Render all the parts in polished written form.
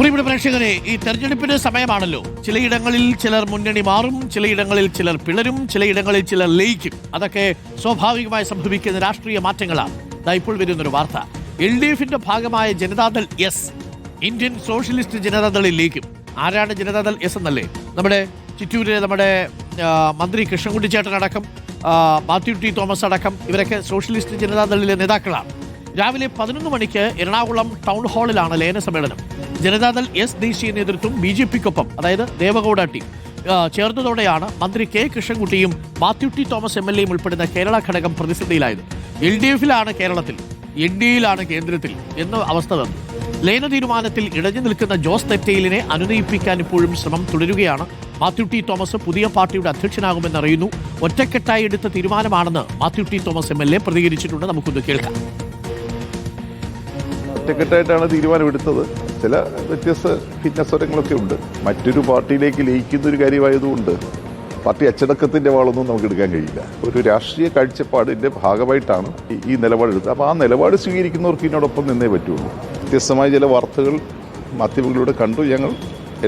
പ്രിയപ്പെട്ട പ്രേക്ഷകരെ, ഈ തെരഞ്ഞെടുപ്പിന്റെ സമയമാണല്ലോ. ചിലയിടങ്ങളിൽ ചിലർ മുന്നണി മാറും, ചിലയിടങ്ങളിൽ ചിലർ പിളരും, ചിലയിടങ്ങളിൽ ചിലർ ലയിക്കും. അതൊക്കെ സ്വാഭാവികമായി സംഭവിക്കുന്ന രാഷ്ട്രീയ മാറ്റങ്ങളാണ്. ഇപ്പോൾ വരുന്നൊരു വാർത്ത, LDFന്റെ ഭാഗമായ ജനതാദൾ എസ് ഇന്ത്യൻ സോഷ്യലിസ്റ്റ് ജനതാദളിൽ ലയിക്കും. ആരാണ് ജനതാദൾ എസ് എന്നല്ലേ? നമ്മുടെ ചിറ്റൂരിലെ നമ്മുടെ മന്ത്രി കൃഷ്ണൻകുട്ടി ചേട്ടനടക്കം മാത്യു ടി തോമസ് അടക്കം ഇവരൊക്കെ സോഷ്യലിസ്റ്റ് ജനതാദളിലെ നേതാക്കളാണ്. രാവിലെ 11 മണിക്ക് എറണാകുളം ടൗൺ ഹാളിലാണ് ലയന സമ്മേളനം. ജനതാദൾ എസ് ദേശീയ നേതൃത്വം BJPക്കൊപ്പം, അതായത് ദേവഗൌഡ ടീം ചേർന്നതോടെയാണ് മന്ത്രി കെ കൃഷ്ണൻകുട്ടിയും മാത്യു ടി തോമസ് MLAയും ഉൾപ്പെടുന്ന കേരള ഘടകം പ്രതിസന്ധിയിലായത്. LDFിലാണ് കേരളത്തിൽ, NDAയിലാണ് കേന്ദ്രത്തിൽ എന്ന അവസ്ഥ വന്നു. ലയന തീരുമാനത്തിൽ ഇടഞ്ഞു നിൽക്കുന്ന ജോസ് തെറ്റയിലിനെ അനുനയിപ്പിക്കാൻ ഇപ്പോഴും ശ്രമം തുടരുകയാണ്. മാത്യു ടി തോമസ് പുതിയ പാർട്ടിയുടെ അധ്യക്ഷനാകുമെന്നറിയുന്നു. ഒറ്റക്കെട്ടായി എടുത്ത തീരുമാനമാണെന്ന് മാത്യു ടി തോമസ് MLA പ്രതികരിച്ചിട്ടുണ്ട്. നമുക്കൊന്ന് കേൾക്കാം. ഒറ്റക്കെട്ടായിട്ടാണ് തീരുമാനമെടുത്തത്. ചില വ്യത്യസ്ത ഭിന്നസ്വരങ്ങളൊക്കെ ഉണ്ട്. മറ്റൊരു പാർട്ടിയിലേക്ക് ലയിക്കുന്ന ഒരു കാര്യമായതുകൊണ്ട് പാർട്ടി അച്ചടക്കത്തിന്റെ വാളൊന്നും നമുക്ക് എടുക്കാൻ കഴിയില്ല. ഒരു രാഷ്ട്രീയ കാഴ്ചപ്പാടിന്റെ ഭാഗമായിട്ടാണ് ഈ നിലപാടെടുത്തത്. അപ്പോൾ ആ നിലപാട് സ്വീകരിക്കുന്നവർക്ക് ഇതിനോടൊപ്പം നിന്നേ പറ്റുള്ളൂ. വ്യത്യസ്തമായ ചില വാർത്തകൾ മാധ്യമങ്ങളിലൂടെ കണ്ടു. ഞങ്ങൾ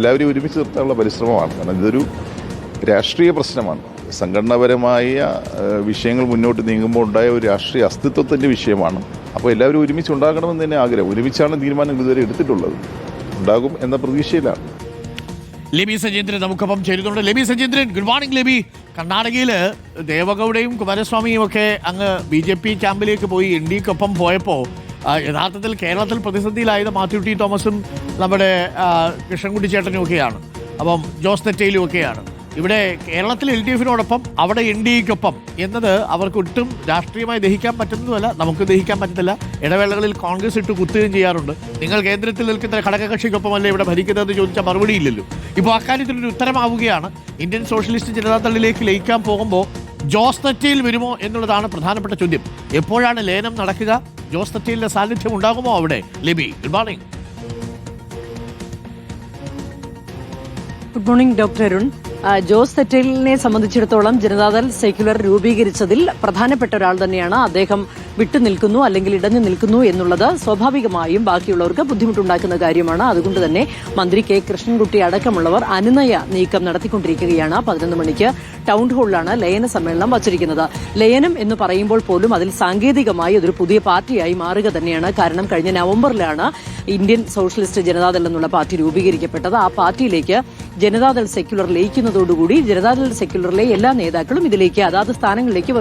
എല്ലാവരെയും ഒരുമിച്ച് നിർത്താനുള്ള പരിശ്രമമാണ്. കാരണം ഇതൊരു രാഷ്ട്രീയ പ്രശ്നമാണ്. സംഘടനാപരമായ വിഷയങ്ങൾ മുന്നോട്ട് നീങ്ങുമ്പോൾ ഉണ്ടായ ഒരു രാഷ്ട്രീയ അസ്തിത്വത്തിൻ്റെ വിഷയമാണ്. അപ്പോൾ എല്ലാവരും ഒരുമിച്ച് ഉണ്ടാകണമെന്ന് തന്നെ ആഗ്രഹം. ഒരുമിച്ചാണ് തീരുമാനങ്ങൾ ഇതുവരെ എടുത്തിട്ടുള്ളത്. ഉണ്ടാകും എന്ന പ്രതീക്ഷയിലാണ്. ലെബി സജീന്ദ്രൻ നമുക്കൊപ്പം ചേരുന്നുണ്ട്. Leby Sajeendran, good morning Leby. കർണാടകയിൽ ദേവഗൌഡയും കുമാരസ്വാമിയും ഒക്കെ അങ്ങ് BJP ക്യാമ്പിലേക്ക് പോയി NDAക്കൊപ്പം പോയപ്പോൾ യഥാർത്ഥത്തിൽ കേരളത്തിൽ പ്രതിസന്ധിയിലായത് മാത്യു ടി തോമസും നമ്മുടെ കൃഷ്ണൻകുട്ടി ചേട്ടനും ഒക്കെയാണ്. അപ്പം ജോസ് തെറ്റയിലും ഒക്കെയാണ്. ഇവിടെ കേരളത്തിൽ LDFനോടൊപ്പം അവിടെ NDAക്കൊപ്പം എന്നത് അവർക്ക് ഒട്ടും രാഷ്ട്രീയമായി ദഹിക്കാൻ പറ്റുന്നതുമല്ല, നമുക്ക് ദഹിക്കാൻ പറ്റുന്നില്ല. ഇടവേളകളിൽ കോൺഗ്രസ് ഇട്ട് കുത്തുകയും ചെയ്യാറുണ്ട്. നിങ്ങൾ കേന്ദ്രത്തിൽ നിൽക്കുന്ന ഘടകകക്ഷിക്കൊപ്പമല്ലേ ഇവിടെ ഭരിക്കുന്നതെന്ന് ചോദിച്ചാൽ മറുപടിയില്ലല്ലോ. ഇപ്പോൾ അക്കാര്യത്തിലൊരു ഉത്തരമാവുകയാണ്. ഇന്ത്യൻ സോഷ്യലിസ്റ്റ് ജനതാദളിലേക്ക് ലയിക്കാൻ പോകുമ്പോൾ ജോസ് തെറ്റയിൽ വരുമോ എന്നുള്ളതാണ് പ്രധാനപ്പെട്ട ചോദ്യം. എപ്പോഴാണ് ലയനം നടക്കുക? ജോസ് തെറ്റയിലെ സാന്നിധ്യം ഉണ്ടാകുമോ അവിടെ? ലെബി, good morning. Good morning doctor Arun. Jose തെറ്റയിലിനെ സംബന്ധിച്ചിടത്തോളം ജനതാദൾ സെക്യുലർ രൂപീകരിച്ചതിൽ പ്രധാനപ്പെട്ട ഒരാൾ തന്നെയാണ്. അദ്ദേഹം വിട്ടുനിൽക്കുന്നു അല്ലെങ്കിൽ ഇടഞ്ഞു നിൽക്കുന്നു എന്നുള്ളത് സ്വാഭാവികമായും ബാക്കിയുള്ളവർക്ക് ബുദ്ധിമുട്ടുണ്ടാക്കുന്ന കാര്യമാണ്. അതുകൊണ്ട് തന്നെ മന്ത്രി കെ കൃഷ്ണൻകുട്ടി അടക്കമുള്ളവർ അനുനയ നീക്കം നടത്തിക്കൊണ്ടിരിക്കുകയാണ്. 11 മണിക്ക് ടൗൺ ഹാളിലാണ് ലയന സമ്മേളനം വച്ചിരിക്കുന്നത്. ലയനം എന്ന് പറയുമ്പോൾ പോലും അതിൽ സാങ്കേതികമായി അതൊരു പുതിയ പാർട്ടിയായി മാറുക തന്നെയാണ്. കാരണം കഴിഞ്ഞ നവംബറിലാണ് ഇന്ത്യൻ സോഷ്യലിസ്റ്റ് ജനതാദൾ എന്നുള്ള പാർട്ടി രൂപീകരിക്കപ്പെട്ടത്. ആ പാർട്ടിയിലേക്ക് ജനതാദൾ സെക്യുലർ ലയിക്കുന്നതോടുകൂടി ജനതാദൾ സെക്യുലറിലെ എല്ലാ നേതാക്കളും ഇതിലേക്ക് അതാത് സ്ഥാനങ്ങളിലേക്ക്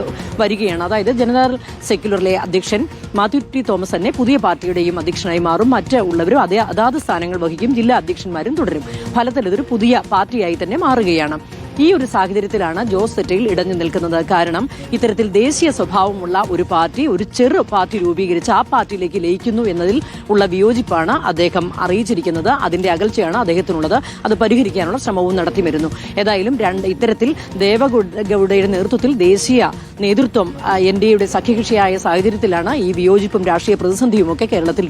വരികയാണ്. അതായത് ജനതാദൾ സെക്യുലറിലെ അധ്യക്ഷൻ മാത്യു ടി തോമസ് തന്നെ പുതിയ പാർട്ടിയുടെയും അധ്യക്ഷനായി മാറും. മറ്റ് ഉള്ളവരും അതാത് സ്ഥാനങ്ങൾ വഹിക്കും. ജില്ലാ അധ്യക്ഷന്മാരും തുടരും. ഫലത്തിൽ ഇതൊരു പുതിയ പാർട്ടിയായി തന്നെ മാറുകയാണ്. ഈ ഒരു സാഹചര്യത്തിലാണ് ജോസ് തെറ്റയിൽ ഇടഞ്ഞു നിൽക്കുന്നത്. കാരണം ഇത്തരത്തിൽ ദേശീയ സ്വഭാവമുള്ള ഒരു പാർട്ടി, ഒരു ചെറു പാർട്ടി രൂപീകരിച്ച് ആ പാർട്ടിയിലേക്ക് ലയിക്കുന്നു എന്നതിൽ ഉള്ള വിയോജിപ്പാണ് അദ്ദേഹം അറിയിച്ചിരിക്കുന്നത്. അതിന്റെ അകൽച്ചയാണ് അദ്ദേഹത്തിനുള്ളത്. അത് പരിഹരിക്കാനുള്ള ശ്രമവും നടത്തി വരുന്നു. ഏതായാലും ഇത്തരത്തിൽ ദേവഗൌഡയുടെ നേതൃത്വത്തിൽ ദേശീയ നേതൃത്വം NDAയുടെ സഖ്യകക്ഷിയായ സാഹചര്യത്തിലാണ് ഈ വിയോജിപ്പും രാഷ്ട്രീയ പ്രതിസന്ധിയുമൊക്കെ കേരളത്തിൽ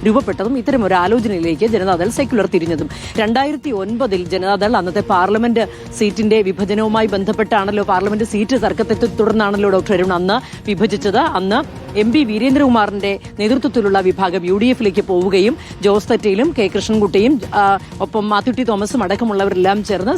രൂപപ്പെട്ടതും ഇത്തരം ഒരു ആലോചനയിലേക്ക് ജനതാദൾ സെക്യുലർ തിരിഞ്ഞതും. 2009 ജനതാദൾ അന്നത്തെ പാർലമെന്റ് സീറ്റിന്റെ വിഭജനവുമായി ബന്ധപ്പെട്ടാണല്ലോ, പാർലമെന്റ് സീറ്റ് തർക്കത്തെ തുടർന്നാണല്ലോ ഡോക്ടർ അരുൺ അന്ന് വിഭജിച്ചത്. അന്ന് MP വീരേന്ദ്രകുമാറിന്റെ നേതൃത്വത്തിലുള്ള വിഭാഗം UDFിലേക്ക് പോവുകയും ജോസ് തെറ്റയിലും കെ കൃഷ്ണൻകുട്ടിയും ഒപ്പം മാത്യു ടി തോമസും അടക്കമുള്ളവരെല്ലാം ചേർന്ന്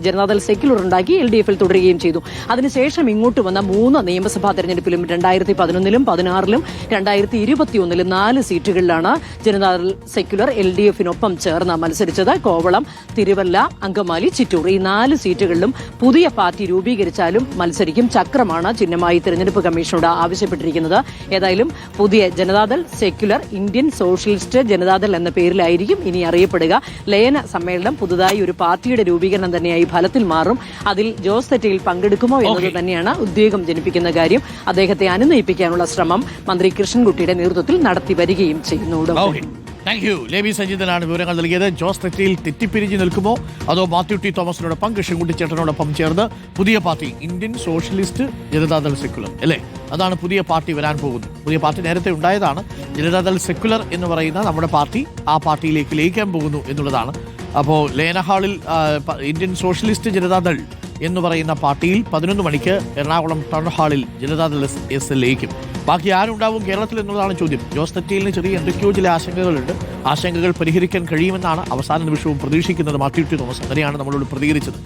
ജനതാദൾ സെക്യുലർ ഉണ്ടാക്കി LDFിൽ തുടരുകയും ചെയ്തു. അതിനുശേഷം ഇങ്ങോട്ട് വന്ന 3 നിയമസഭാ തെരഞ്ഞെടുപ്പിലും 2011-ലും 2016-ലും 2021-ലും 4 സീറ്റുകളിലാണ് ജനതാദൾ സെക്യുലർ LDFിനൊപ്പം ചേർന്ന് മത്സരിച്ചത്. കോവളം, തിരുവല്ല, അങ്കമാലി, ചിറ്റൂർ ഈ 4 സീറ്റുകളിലും പുതിയ പാർട്ടി രൂപീകരിച്ചാലും മത്സരിക്കും. ചക്രമാണ് ചിഹ്നമായി തെരഞ്ഞെടുപ്പ് കമ്മീഷനോട് ആവശ്യപ്പെട്ടിരിക്കുന്നത്. ഏതായാലും പുതിയ Janata Dal secular Indian socialist Janata Dal എന്ന പേരിലായിരിക്കും ഇനി അറിയപ്പെടുക. ലയന സമ്മേളനം പുതുതായി ഒരു പാർട്ടിയുടെ രൂപീകരണം തന്നെയായി ഫലത്തിൽ മാറും. അതിൽ ജോസ് തെറ്റയിൽ പങ്കെടുക്കുമോ എന്നത് തന്നെയാണ് ഉദ്വേഗം ജനിപ്പിക്കുന്ന കാര്യം. അദ്ദേഹത്തെ അനുനയിപ്പിക്കാനുള്ള ശ്രമം മന്ത്രി കൃഷ്ണൻകുട്ടിയുടെ നേതൃത്വത്തിൽ നടത്തി വരികയും ചെയ്യുന്നു. Thank you. ലെബി സജീന്ദ്രനാണ് വിവരങ്ങൾ നൽകിയത്. ജോസ് തെറ്റയിൽ തെറ്റിപ്പിരിഞ്ഞു നിൽക്കുമോ അതോ മാത്യു ടി തോമസിനോടൊപ്പം കൃഷ്ണൻകുട്ടി ചേട്ടനോടൊപ്പം ചേർന്ന് പുതിയ party Indian socialist Janata Dal secular അല്ലേ, അതാണ് പുതിയ പാർട്ടി വരാൻ പോകുന്നത്. പുതിയ പാർട്ടി നേരത്തെ ഉണ്ടായതാണ്. ജനതാദൾ സെക്യുലർ എന്ന് പറയുന്ന നമ്മുടെ പാർട്ടി ആ പാർട്ടിയിലേക്ക് ലയിക്കാൻ പോകുന്നു എന്നുള്ളതാണ്. അപ്പോൾ ലയന ഹാളിൽ ഇന്ത്യൻ സോഷ്യലിസ്റ്റ് ജനതാദൾ എന്ന് പറയുന്ന പാർട്ടിയിൽ 11 മണിക്ക് എറണാകുളം ടൗൺ ഹാളിൽ ജനതാദൾ എസ് ലയിക്കും. ബാക്കി ആരുണ്ടാവും കേരളത്തിൽ എന്നുള്ളതാണ് ചോദ്യം. ജോസ് തെറ്റയിലിന് ചെറിയ എന്തൊക്കെയോ ചില ആശങ്കകളുണ്ട്. ആശങ്കകൾ പരിഹരിക്കാൻ കഴിയുമെന്നാണ് അവസാന നിമിഷവും പ്രതീക്ഷിക്കുന്നത് മാത്യു ടി തോമസ്. അങ്ങനെയാണ് നമ്മളോട് പ്രതികരിച്ചത്.